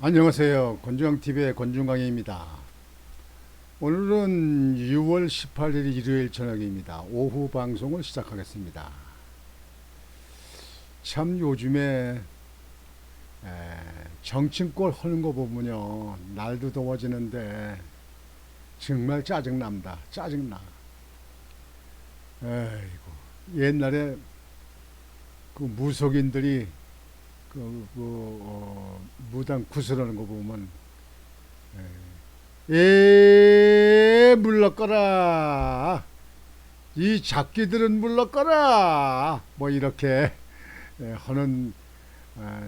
안녕하세요. 권중강TV의 권중강입니다. 오늘은 6월 18일 일요일 저녁입니다. 오후 방송을 시작하겠습니다. 참 요즘에 정치권 하는 거 보면요. 날도 더워지는데 정말 짜증납니다. 짜증나. 에이고, 옛날에 그 무속인들이 무당 구슬하는 거 보면 물러거라 이 잡기들은 물러거라 뭐 이렇게 하는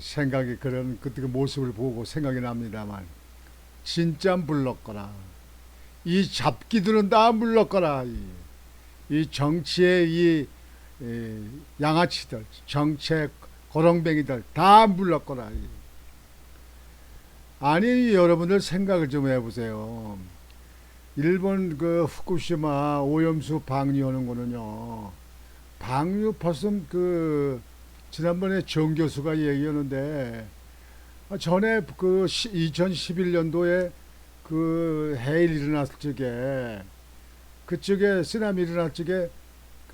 생각이 그런 그 모습을 보고 생각이 납니다만 진짜 물러거라 이 잡기들은 다 물러거라 이 정치의 양아치들 정책 고렁뱅이들 다 물러거라. 아니 여러분들 생각을 좀 해보세요. 일본 그 후쿠시마 오염수 방류하는 거는요. 방류 벌써 그 지난번에 정 교수가 얘기하는데 전에 그 2011년도에 그 해일 일어났을 적에 그쪽에 쓰나미 일어날 적에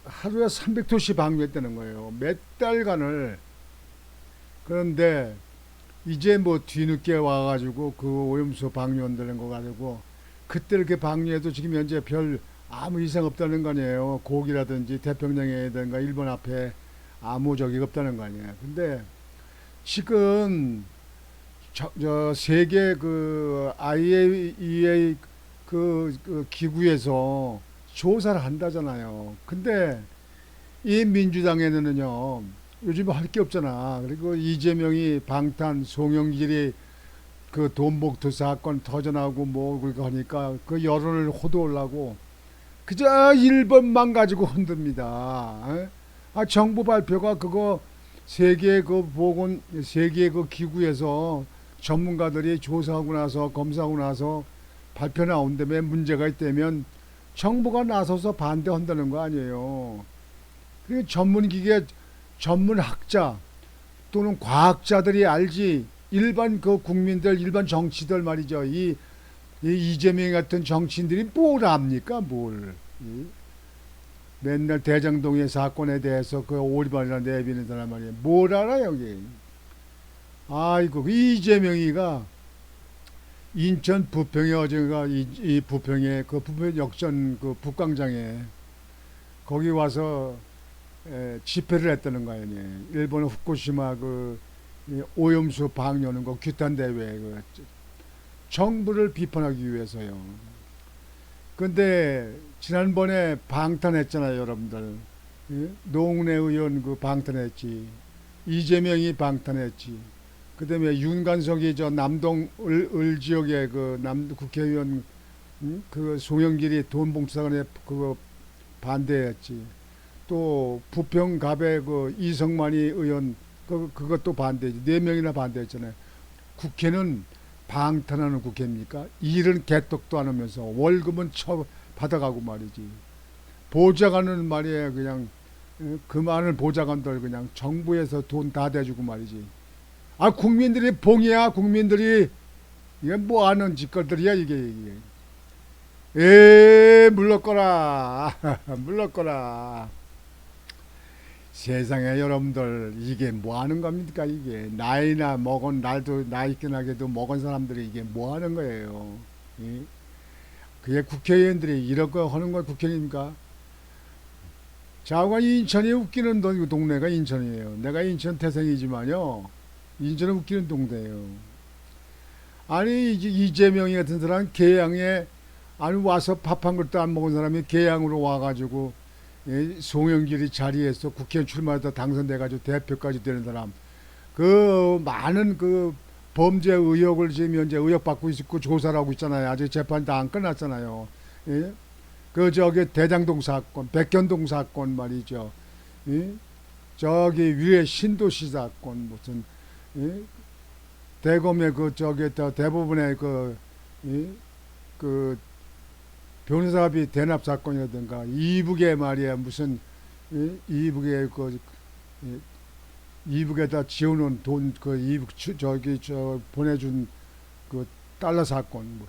하루에 300도씩 방류했다는 거예요. 몇 달간을. 그런데 이제 뭐 뒤늦게 와가지고 그 오염수 방류한다는 거 가지고 그때 이렇게 방류해도 지금 현재 별 아무 이상 없다는 거 아니에요. 고기라든지 태평양이라든가 일본 앞에 아무 적이 없다는 거 아니에요. 근데 지금 저 세계 그 IAEA 그 기구에서 조사를 한다잖아요. 근데 이 민주당에는요. 요즘 할 게 없잖아. 그리고 이재명이 방탄, 송영길이 그 돈봉투 사건 터져나오고 뭐 그렇게 하니까 그 여론을 호도하려고 그저 1번만 가지고 흔듭니다. 에? 정부 발표가 그거 세계 그 보건 세계 그 기구에서 전문가들이 조사하고 나서 검사하고 나서 발표 나온다며 문제가 있다면 정부가 나서서 반대한다는 거 아니에요. 그 전문기계 전문학자 또는 과학자들이 알지 일반 그 국민들 일반 정치들 말이죠. 이 이재명 같은 정치인들이 뭘 압니까 뭘. 맨날 대장동의 사건에 대해서 그 오리발이나 내비는 사람 말이에요. 뭘 알아 여기. 아이고 그 이재명이가 인천 부평에 어제가 이 부평에 그 부평 역전 그 북광장에 거기 와서 집회를 했다는 거 아니에요. 일본 후쿠시마 그 오염수 방류하는 거 규탄 대회 그 정부를 비판하기 위해서요. 근데 지난번에 방탄했잖아요, 여러분들. 예? 노웅래 의원 그 방탄했지. 이재명이 방탄했지. 그다음에 윤관석이 저 남동 을 지역의 그 남 국회의원 그 송영길이 돈 봉투사건에 그거 반대했지. 또 부평갑의 그 이성만이 의원 그것도 반대지. 네 명이나 반대했잖아요. 국회는 방탄하는 국회입니까? 일은 개떡도 안 하면서 월급은 받아가고 말이지. 보좌관은 말이에요. 그냥 그 많은 보좌관들 그냥 정부에서 돈 다 대주고 말이지. 국민들이 봉이야. 국민들이 이게 뭐 하는 짓거리야 이게. 물러거라. 물러거라. 세상에 여러분들 이게 뭐 하는 겁니까 이게 나이나 먹은 날도 나이 끈하게도 먹은 사람들이 이게 뭐 하는 거예요. 예? 그게 국회의원들이 이런 거 하는 거 국회의원입니까? 자관 인천이 웃기는 동네가 인천이에요. 내가 인천 태생이지만요. 인천은 웃기는 동네예요. 아니 이재명이 같은 사람 개양에 아니 와서 밥 한 그릇도 안 먹은 사람이 개양으로 와가지고 송영길이 자리에서 국회의원 출마해서 당선돼가지고 대표까지 되는 사람 그 많은 그 범죄 의혹을 지금 현재 의혹받고 있고 조사를 하고 있잖아요. 아직 재판 다 안 끝났잖아요. 예? 그 저기 대장동 사건 백현동 사건 말이죠. 예? 저기 위에 신도시 사건 무슨 예? 대검의 그 저기 대부분의 예? 그 변호사비 대납 사건이라든가 이북에 말이야 무슨 이북에 그 이북에다 지어놓은 돈 그 이북 저기 저 보내준 그 달러 사건 뭐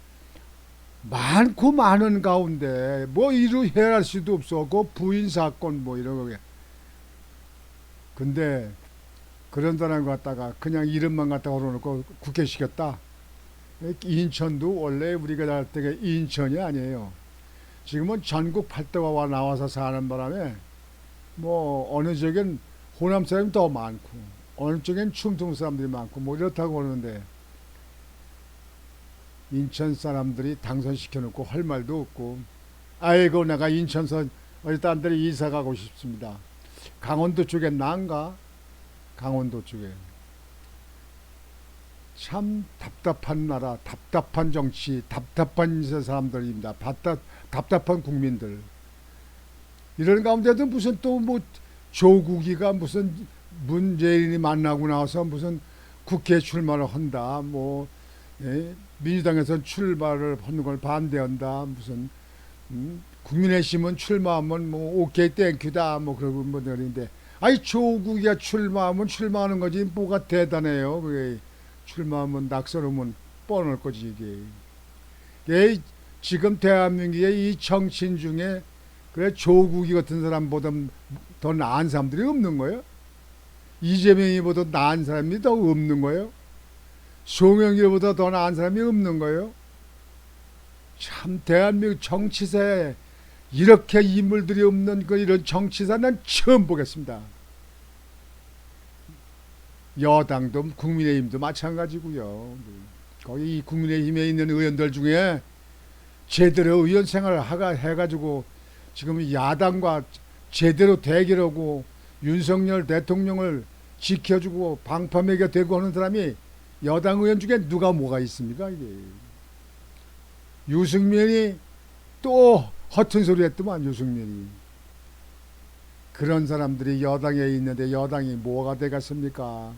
많고 많은 가운데 뭐 이루 헤아릴 수도 없어. 그 부인 사건 뭐 이런 거. 근데 그런 사람 갖다가 그냥 이름만 갖다가 걸어놓고 국회시켰다. 인천도 원래 우리가 살 때가 인천이 아니에요. 지금은 전국 팔도가 나와서 사는 바람에 뭐 어느 쪽엔 호남 사람이 더 많고 어느 쪽엔 충청 사람들이 많고 뭐 이렇다고 그러는데 인천 사람들이 당선시켜놓고 할 말도 없고 아이고 내가 인천서 어디 딴 데로 이사 가고 싶습니다. 강원도 쪽에 난가? 강원도 쪽에. 참 답답한 나라, 답답한 정치, 답답한 사람들입니다. 답답한 국민들. 이런 가운데도 무슨 또 뭐 조국이가 무슨 문재인이 만나고 나와서 무슨 국회 출마를 한다. 뭐 민주당에서 출마를 하는 걸 반대한다. 무슨 국민의힘은 출마하면 뭐 오케이 땡큐다. 뭐 그러고 뭐 그러는데 아니 조국이가 출마하면 출마하는 거지 뭐가 대단해요. 그게 출마하면 낙서로면 뻔할 거지 이게 지금 대한민국의 이 정치인 중에 그래 조국이 같은 사람보다 더 나은 사람들이 없는 거예요. 이재명이보다 나은 사람이 더 없는 거예요. 송영길보다 더 나은 사람이 없는 거예요. 참 대한민국 정치사에 이렇게 인물들이 없는 그 이런 정치사 난 처음 보겠습니다. 여당도 국민의힘도 마찬가지고요. 거기 국민의힘에 있는 의원들 중에 제대로 의원 생활을 해가지고 지금 야당과 제대로 대결하고 윤석열 대통령을 지켜주고 방파매가 되고 하는 사람이 여당 의원 중에 누가 뭐가 있습니까? 이게. 유승민이 또 허튼 소리 했더만 유승민이. 그런 사람들이 여당에 있는데 여당이 뭐가 되겠습니까?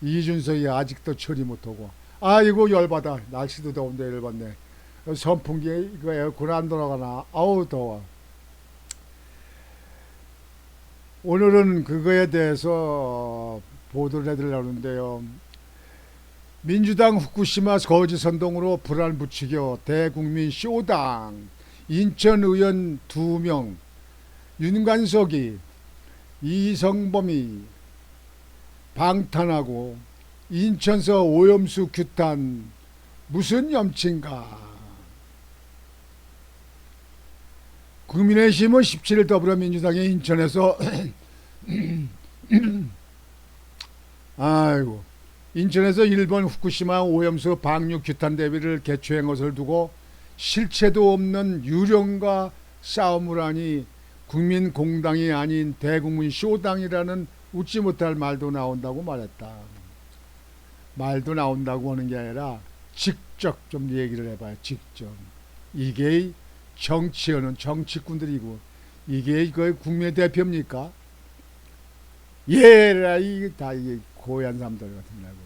이준석이 아직도 처리 못하고 아이고 열받아. 날씨도 더운데 열받네. 선풍기 이거 에어컨 안 돌아가나. 아우 더워. 오늘은 그거에 대해서 보도를 해드리려고 하는데요. 민주당 후쿠시마 거지 선동으로 불안 부추겨 대국민 쇼당 인천 의원 2명 윤관석이 이성범이 방탄하고 인천서 오염수 규탄 무슨 염치인가. 국민의힘은 17일 더불어민주당이 인천에서 아이고 인천에서 일본 후쿠시마 오염수 방류 규탄 대회를 개최한 것을 두고 실체도 없는 유령과 싸움을 하니 국민공당이 아닌 대국민 쇼당이라는 웃지 못할 말도 나온다고 말했다. 말도 나온다고 하는 게 아니라 직접 좀 얘기를 해봐요. 직접. 이게 정치하는 정치꾼들이고 이게 그 국민의 대표입니까? 예라 이게 다 이게 고얀 사람들 같은 거고.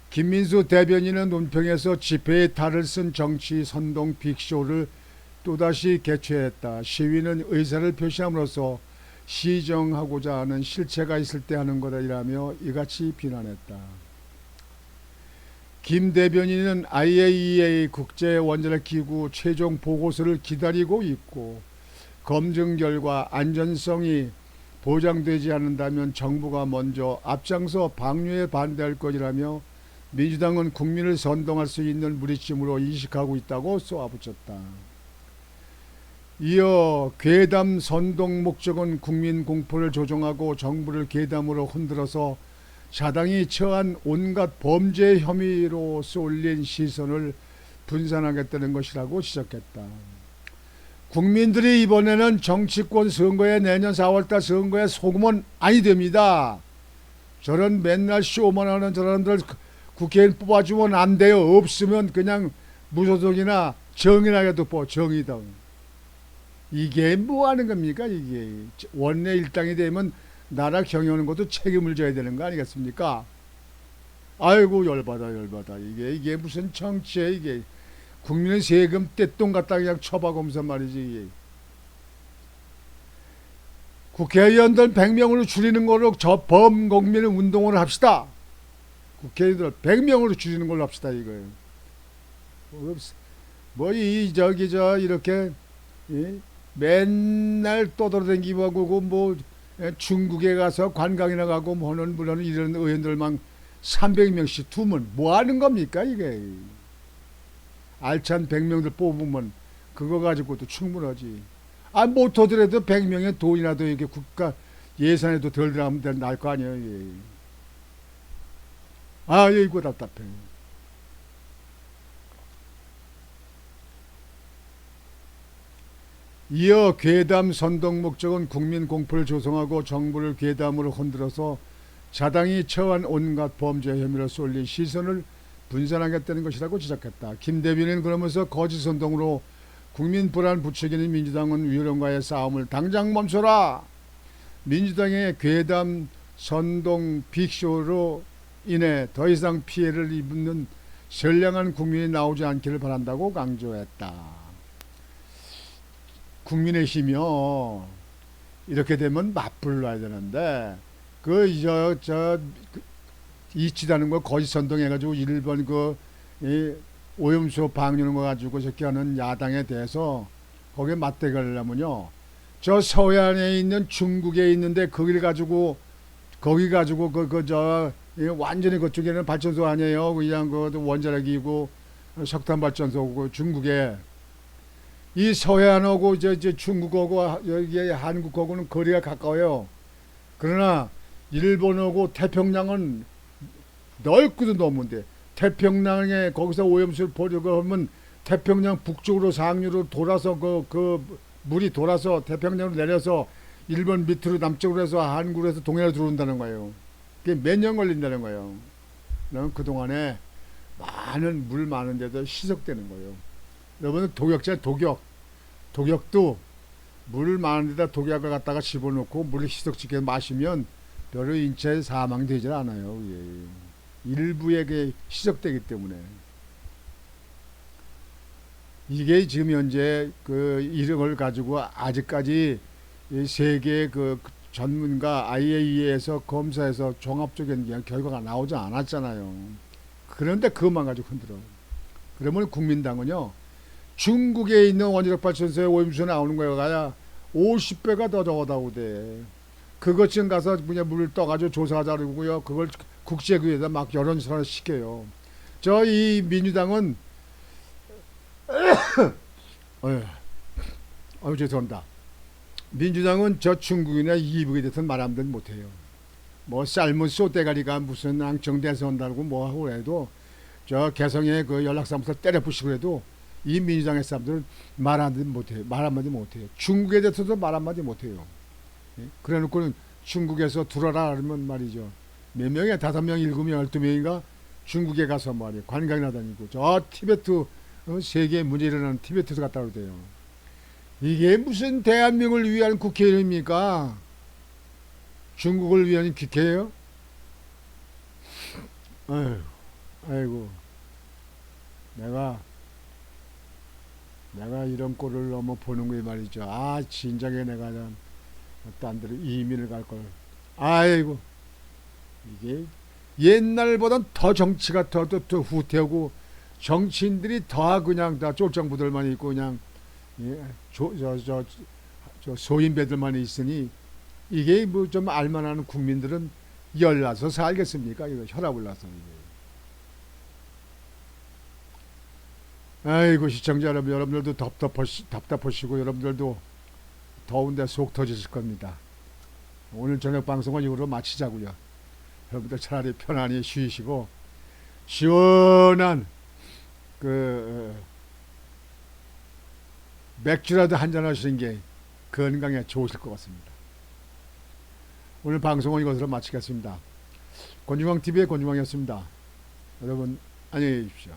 김민수 대변인은 논평에서 집회에 탈을 쓴 정치 선동 빅쇼를 또다시 개최했다. 시위는 의사를 표시함으로써 시정하고자 하는 실체가 있을 때 하는 거라며 이같이 비난했다. 김 대변인은 IAEA 국제원자력기구 최종 보고서를 기다리고 있고 검증 결과 안전성이 보장되지 않는다면 정부가 먼저 앞장서 방류에 반대할 것이라며 민주당은 국민을 선동할 수 있는 무리침으로 인식하고 있다고 쏘아붙였다. 이어 괴담 선동 목적은 국민 공포를 조종하고 정부를 괴담으로 흔들어서 자당이 처한 온갖 범죄 혐의로 쏠린 시선을 분산하겠다는 것이라고 지적했다. 국민들이 이번에는 정치권 선거에 내년 4월달 선거에 속으면 아니 됩니다. 저런 맨날 쇼만 하는 저런들 국회의원 뽑아주면 안 돼요. 없으면 그냥 무소속이나 정의나게 둬. 정의당. 이게 뭐 하는 겁니까? 이게 원내 일당이 되면 나라 경영하는 것도 책임을 져야 되는 거 아니겠습니까? 아이고 열받아. 이게 무슨 정치야 이게. 국민의 세금 떼똥 갖다 그냥 쳐박으면서 말이지 이게. 국회의원들 100명으로 줄이는 거로 저 범국민의 운동을 합시다. 국회의원들 100명으로 줄이는 걸로 합시다 이거예요. 뭐 이 저기 저 이렇게 예? 맨날 떠돌아다니고 하고 뭐 중국에 가서 관광이나 가고 뭐 하는 물론 이런 의원들만 300명씩 두면 뭐 하는 겁니까 이게. 알찬 100명들 뽑으면 그거 가지고도 충분하지. 아 못하더라도 100명의 돈이라도 이게 국가 예산에도 덜 들어가면 날 거 아니에요. 이게. 아 이거 답답해. 이어 괴담 선동 목적은 국민 공포를 조성하고 정부를 괴담으로 흔들어서 자당이 처한 온갖 범죄 혐의로 쏠린 시선을 분산하겠다는 것이라고 지적했다. 김 대변인은 그러면서 거짓 선동으로 국민 불안 부추기는 민주당은 위원과의 싸움을 당장 멈춰라. 민주당의 괴담 선동 빅쇼로 인해 더 이상 피해를 입는 선량한 국민이 나오지 않기를 바란다고 강조했다. 국민의힘이요. 이렇게 되면 맞불러야 되는데 이치다는 거 거짓 선동해가지고 일본 오염수 방류는 거 가지고 저렇게 하는 야당에 대해서 거기에 맞대결을 하면요. 저 서해안에 있는 중국에 있는데 거기 가지고 완전히 그쪽에는 발전소 아니에요. 그냥 그 원자력이고 석탄 발전소고 중국에 이 서해안하고 저 중국하고 여기 한국하고는 거리가 가까워요. 그러나 일본하고 태평양은 넓고도 넓은데 태평양에 거기서 오염수를 버리고 하면 태평양 북쪽으로 상류로 돌아서 그 물이 돌아서 태평양으로 내려서 일본 밑으로 남쪽으로 해서 한국으로 해서 동해로 들어온다는 거예요. 그게 몇 년 걸린다는 거예요. 그동안에 물 많은데도 희석되는 거예요. 여러분 독약제 독약도 물 많은 데다 독약을 갖다가 집어넣고 물을 희석시켜 마시면 별로 인체에 사망되질 않아요. 예. 일부에게 희석되기 때문에 이게 지금 현재 이런 걸 가지고 아직까지 세계 전문가 IAEA에서 검사해서 종합적인 결과가 나오지 않았잖아요. 그런데 그것만 가지고 흔들어. 그러면 국민당은요. 중국에 있는 원자력 발전소에 오염수 나오는 거가 50배가 더 적어다고 돼. 그것 지금 가서 그냥 물을 떠가지고 조사하자고요. 그걸 국제교회에다 막 여론조사를 시켜요. 이 민주당은 죄송합니다. 민주당은 저 중국이나 이북에 대해서는 말 한마디 못해요. 뭐 삶은 쏘대가리가 무슨 앙청대에서 온다고 뭐 하고 해도 저 개성의 연락사무소 때려 부시고 해도 이 민주당의 사람들은 말 한마디 못해요. 중국에 대해서도 말 한마디 못해요. 그래 놓고는 중국에서 들어라 그러면 말이죠. 몇 명이야? 5명, 7명, 12명인가? 중국에 가서 말이에요. 관광이나 다니고 저 티베트 세계에 문제 일어나는 티베트에서 갔다 오대요. 이게 무슨 대한민국을 위한 국회의원입니까? 중국을 위한 국회예요? 아이고 내가 이런 꼴을 너무 보는 거에 말이죠. 아 진작에 내가 딴 데로 이민을 갈 걸. 아이고 이게 옛날보단 더 정치가 더 후퇴하고 정치인들이 더 그냥 다 쫄장부들만 있고 그냥 소인배들만 있으니 이게 뭐 좀 알만한 국민들은 열나서 살겠습니까? 이거 혈압을 나서 이게. 아이고 시청자 여러분들도 답답하시고 여러분들도 더운데 속 터지실 겁니다. 오늘 저녁 방송은 이거로 마치자고요. 여러분들 차라리 편안히 쉬시고 시원한 맥주라도 한잔 하시는 게 건강에 좋으실 것 같습니다. 오늘 방송은 이것으로 마치겠습니다. 권중광TV의 권중광이었습니다. 여러분 안녕히 계십시오.